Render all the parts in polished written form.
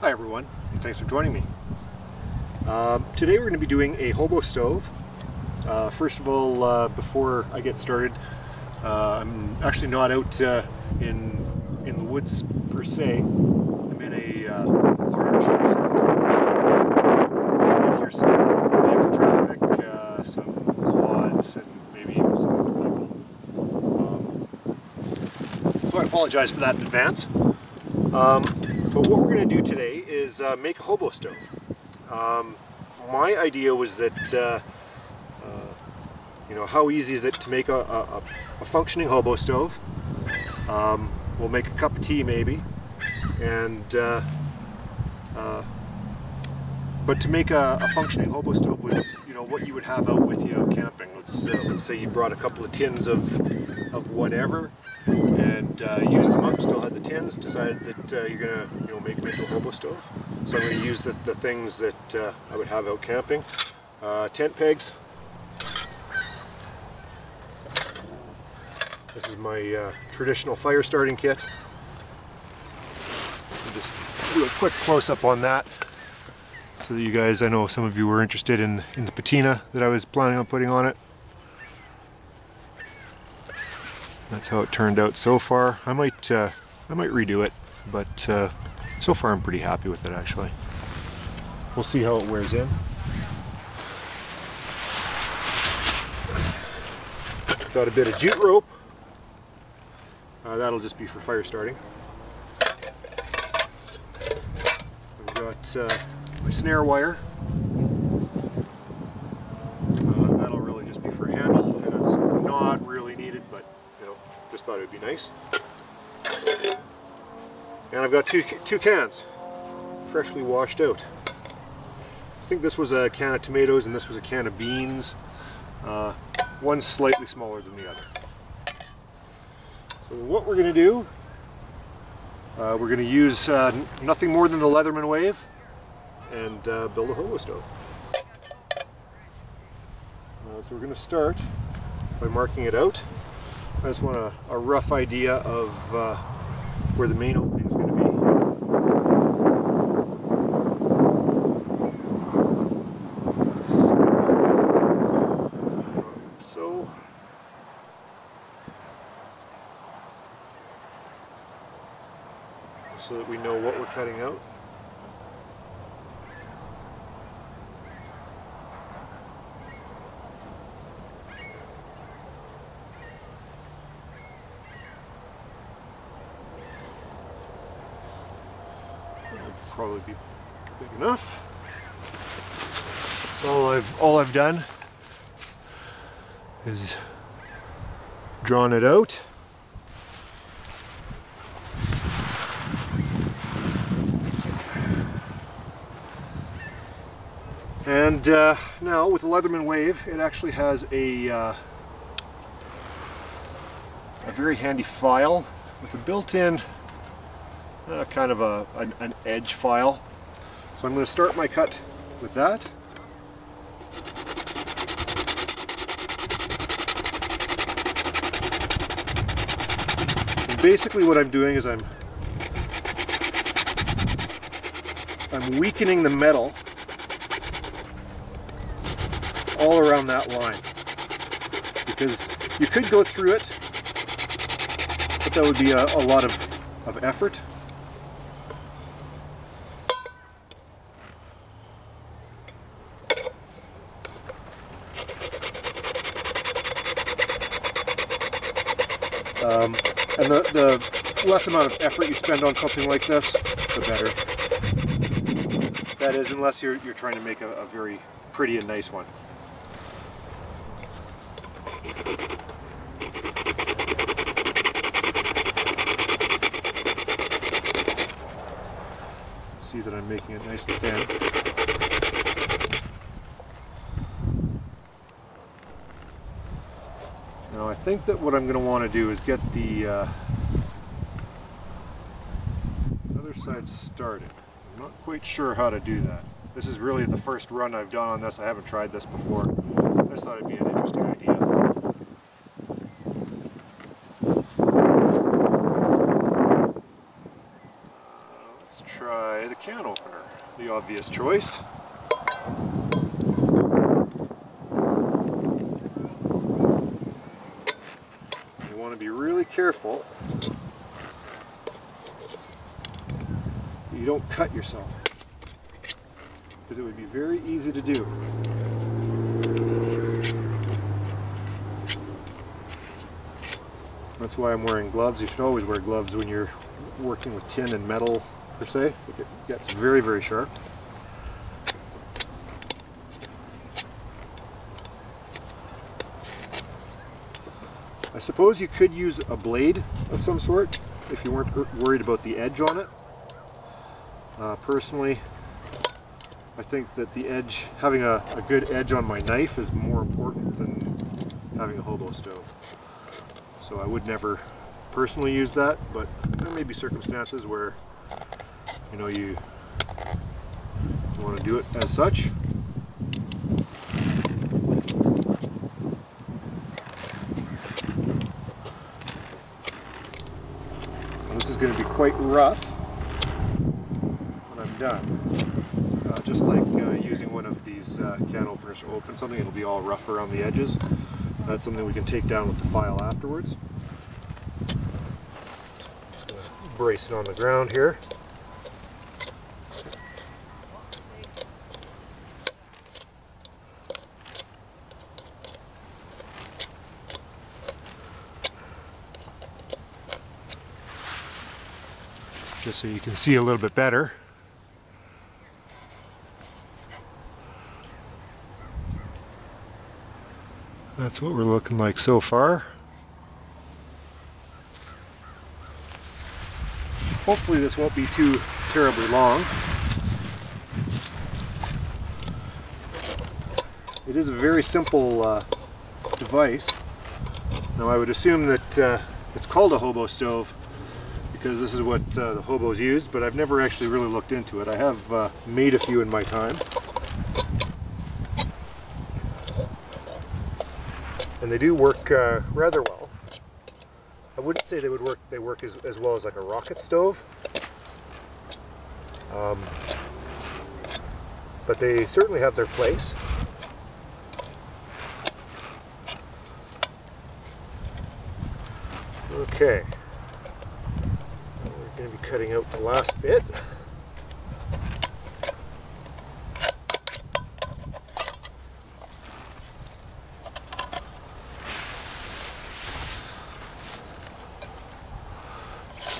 Hi everyone, and thanks for joining me. Today we're going to be doing a hobo stove. First of all, before I get started, I'm actually not out in the woods per se. I'm in a large park. So you might hear some vehicle traffic, some quads, and maybe even some people. So I apologize for that in advance. But what we're going to do today is make a hobo stove. My idea was that, you know, how easy is it to make a functioning hobo stove? We'll make a cup of tea maybe, and but to make a functioning hobo stove with, you know, what you would have out with you out camping. Let's say you brought a couple of tins of whatever, and used them up, still had the tins, decided that you're going to, you know, make them into a hobo stove. So I'm going to use the things that I would have out camping. Tent pegs. This is my traditional fire starting kit. I'll just do a quick close-up on that so that you guys, I know some of you were interested in the patina that I was planning on putting on it. That's how it turned out so far. I might redo it, but so far I'm pretty happy with it actually. We'll see how it wears in. Got a bit of jute rope. That'll just be for fire starting. I've got my snare wire. That'll really just be for handle, and it's not really needed, but you know, just thought it would be nice. And I've got two cans, freshly washed out. I think this was a can of tomatoes and this was a can of beans. One's slightly smaller than the other. So what we're going to do, we're going to use nothing more than the Leatherman Wave and build a hobo stove. So we're going to start by marking it out. I just want a rough idea of where the main opening is going to be. So that we know what we're cutting out. That'll probably be big enough. So all I've done is drawn it out. And now with the Leatherman Wave, it actually has a very handy file with a built-in kind of an edge file. So I'm going to start my cut with that. And basically what I'm doing is I'm weakening the metal all around that line, because you could go through it, but that would be a lot of effort. And the less amount of effort you spend on something like this, the better. That is, unless you're trying to make a very pretty and nice one. See that I'm making it nice and thin. Now I think that what I'm going to want to do is get the other side started. I'm not quite sure how to do that. This is really the first run I've done on this. I haven't tried this before. I just thought it'd be an interesting idea. Let's try the can opener. obvious choice. You want to be really careful that you don't cut yourself, because it would be very easy to do. That's why I'm wearing gloves. You should always wear gloves when you're working with tin and metal per se. It gets very, very sharp. I suppose you could use a blade of some sort if you weren't worried about the edge on it. Personally, I think that the edge, having a good edge on my knife is more important than having a hobo stove. So I would never personally use that, but there may be circumstances where, you know, you want to do it as such. And this is going to be quite rough when I'm done. Just like using one of these can openers to open something, it'll be all rough around the edges. That's something we can take down with the file afterwards. Just going to brace it on the ground here. Just so you can see a little bit better. That's what we're looking like so far. Hopefully this won't be too terribly long. It is a very simple device. Now I would assume that it's called a hobo stove because this is what the hobos use, but I've never actually really looked into it. I have made a few in my time. And they do work rather well. I wouldn't say they work as well as like a rocket stove, but they certainly have their place. Okay, we're going to be cutting out the last bit.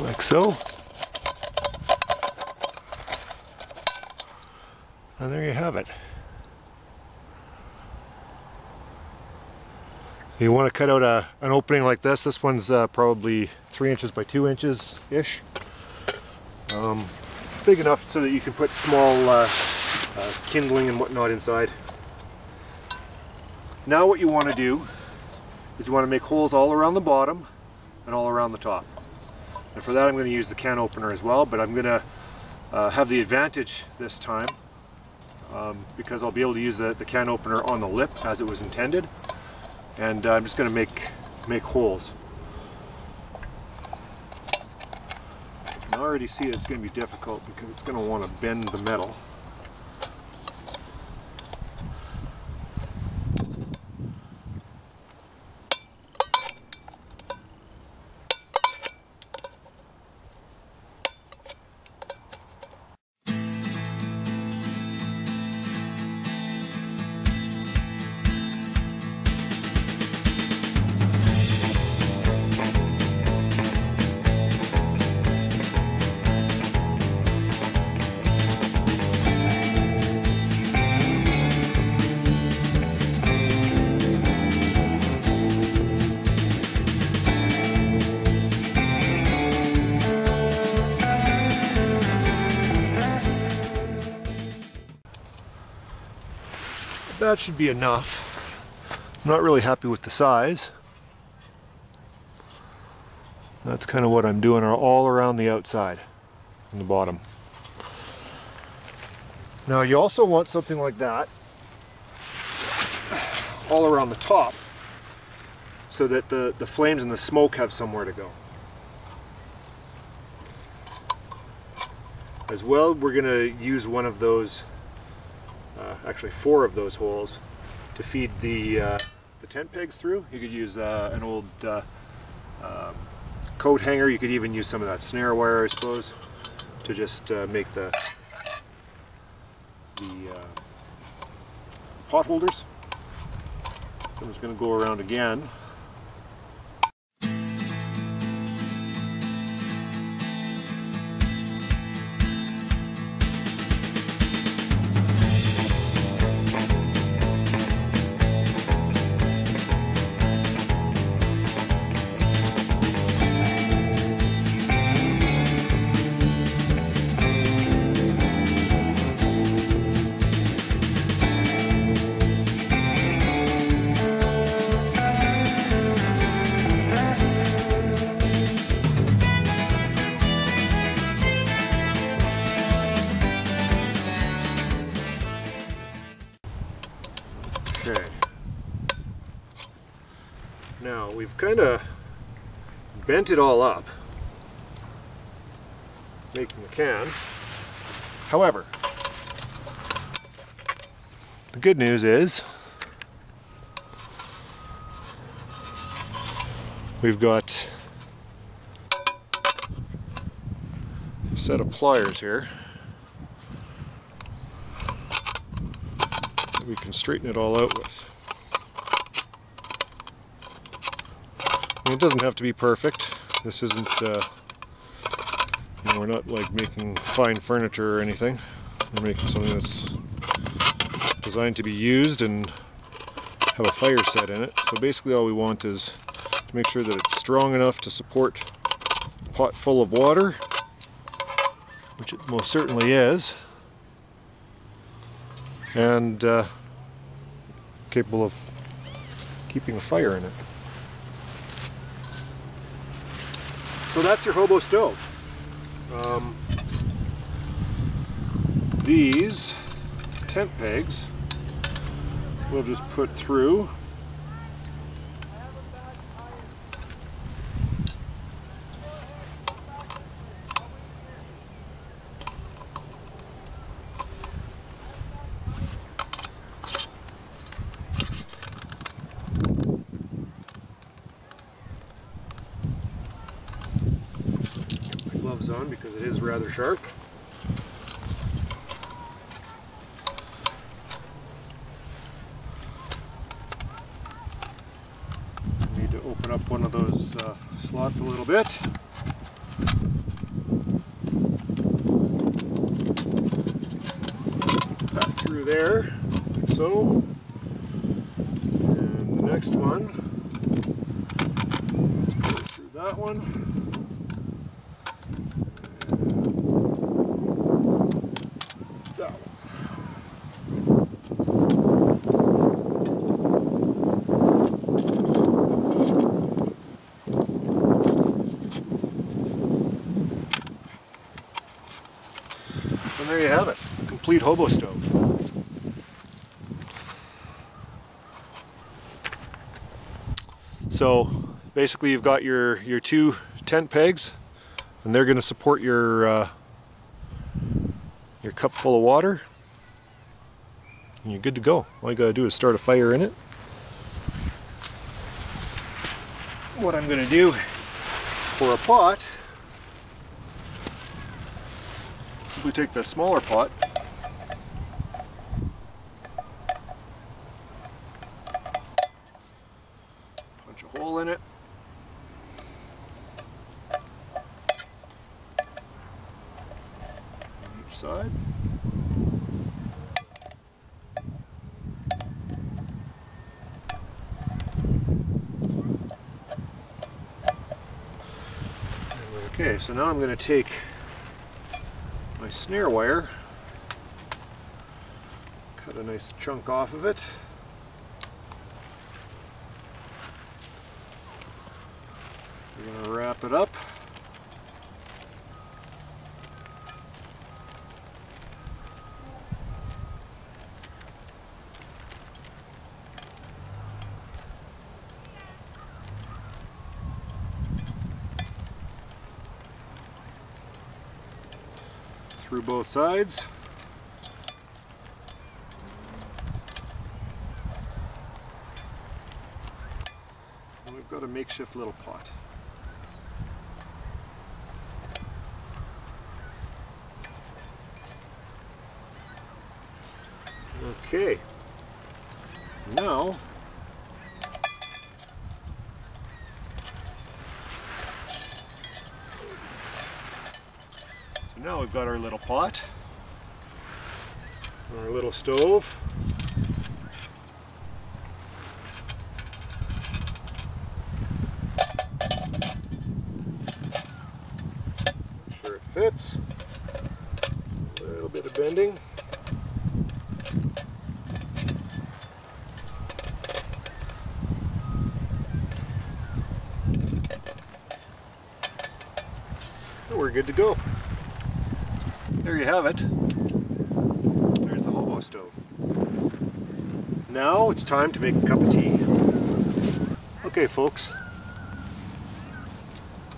Like so. And there you have it. You want to cut out an opening like this. This one's probably 3 inches by 2 inches ish. Big enough so that you can put small kindling and whatnot inside. Now what you want to do is you want to make holes all around the bottom and all around the top. And for that I'm going to use the can opener as well, but I'm going to have the advantage this time because I'll be able to use the can opener on the lip as it was intended, and I'm just going to make holes. I can already see it's going to be difficult because it's going to want to bend the metal. That should be enough. I'm not really happy with the size. That's kind of what I'm doing all around the outside and the bottom. Now you also want something like that all around the top so that the flames and the smoke have somewhere to go. As well, we're going to use one of those, actually 4 of those holes, to feed the tent pegs through. You could use an old coat hanger. You could even use some of that snare wire, I suppose, to just make the pot holders. So I'm just going to go around again. Okay. Now we've kind of bent it all up, making the can. However, the good news is we've got a set of pliers here. We can straighten it all out with. And it doesn't have to be perfect. This isn't, you know, we're not like making fine furniture or anything. We're making something that's designed to be used and have a fire set in it. So basically all we want is to make sure that it's strong enough to support a pot full of water, which it most certainly is, and capable of keeping a fire in it. So that's your Hobo stove. These tent pegs we'll just put through gloves on because it is rather sharp. Need to open up one of those slots a little bit. Cut through there, like so. And the next one, let's go through that one. And there you have it, a complete Hobo stove. So basically you've got your 2 tent pegs, and they're going to support your cup full of water, and you're good to go. All you got to do is start a fire in it. What I'm going to do for a pot, we take the smaller pot, punch a hole in it, on each side. Okay, so now I'm going to take my snare wire, cut a nice chunk off of it. We're going to wrap it up. through both sides. And we've got a makeshift little pot. Okay, now we've got our little pot, our little stove. Make sure it fits. A little bit of bending. We're good to go. There you have it. There's the Hobo stove. Now it's time to make a cup of tea. Okay, folks.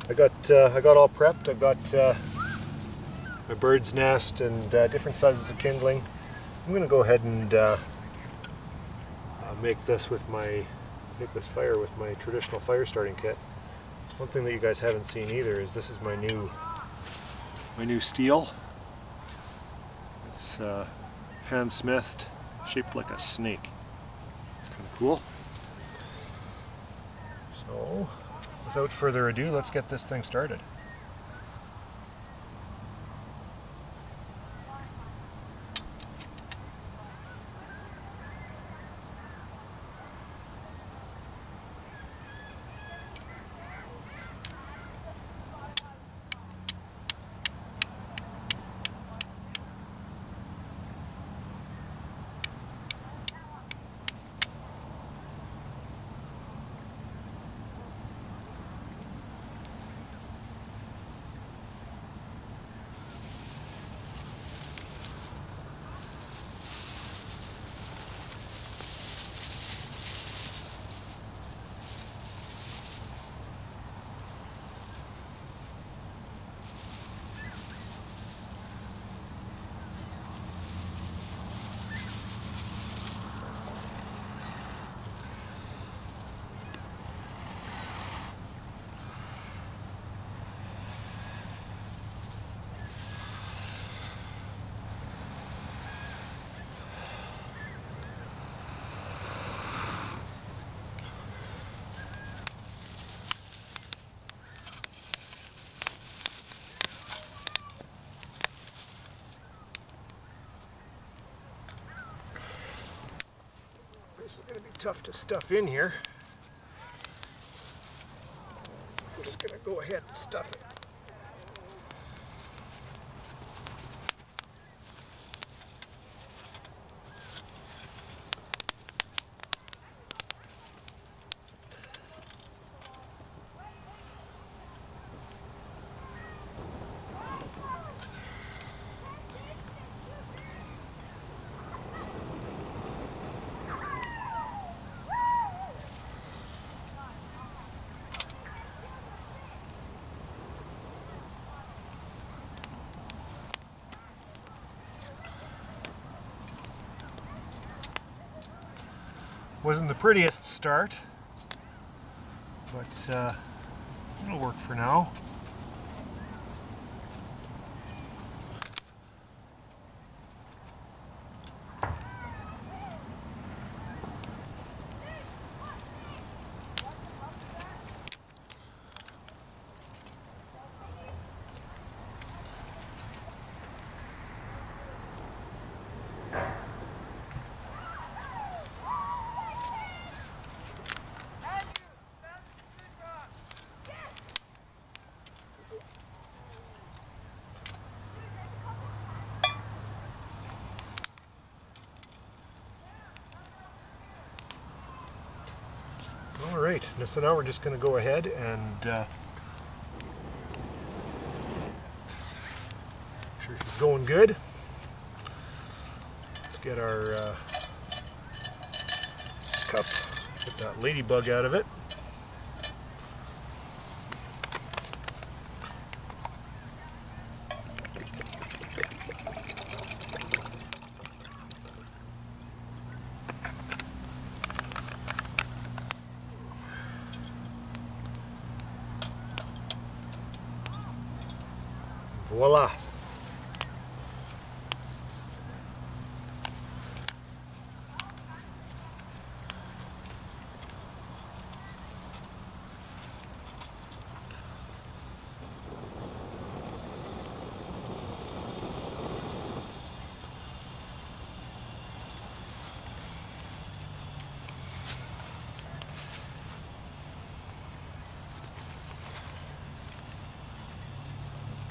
I got all prepped. I've got my bird's nest and different sizes of kindling. I'm going to go ahead and make this fire with my traditional fire starting kit. One thing that you guys haven't seen either is this is my new steel. It's hand-smithed, shaped like a snake. It's kind of cool. So, without further ado, let's get this thing started. This is going to be tough to stuff in here. I'm just going to go ahead and stuff it. Wasn't the prettiest start, but it'll work for now. Alright, so now we're just going to go ahead and make sure she's going good. Let's get our cup, get that ladybug out of it. Voila!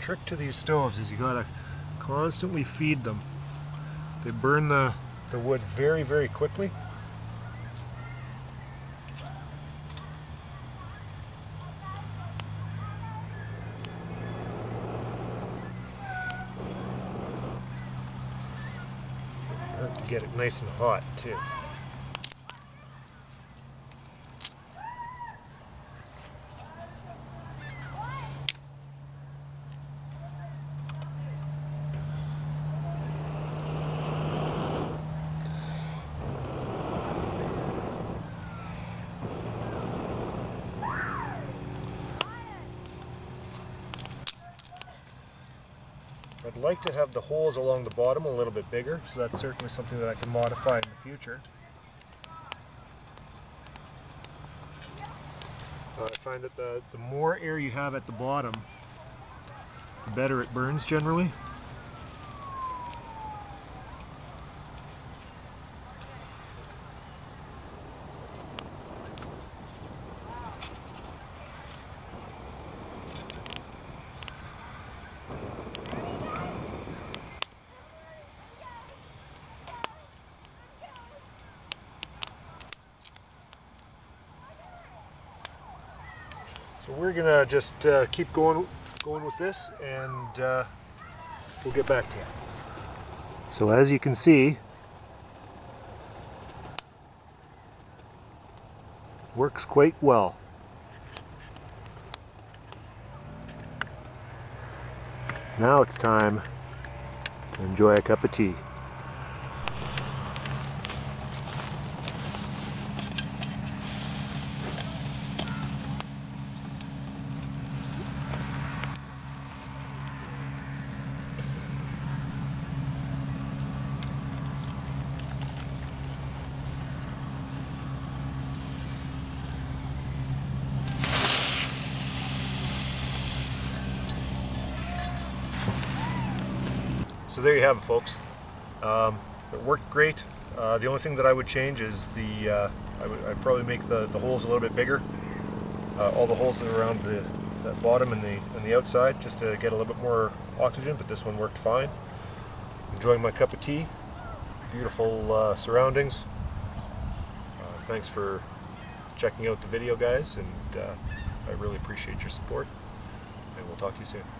Trick to these stoves is you gotta constantly feed them. They burn the wood very, very quickly. You have to get it nice and hot too. I'd like to have the holes along the bottom a little bit bigger, so that's certainly something that I can modify in the future. I find that the more air you have at the bottom, the better it burns generally. So we're gonna just keep going with this, and we'll get back to you. So as you can see, works quite well. Now it's time to enjoy a cup of tea. So there you have it, folks. It worked great. The only thing that I would change is I'd probably make the holes a little bit bigger. All the holes that are around the bottom and the outside, just to get a little bit more oxygen, but this one worked fine. Enjoying my cup of tea. Beautiful surroundings. Thanks for checking out the video, guys, and I really appreciate your support, and we'll talk to you soon.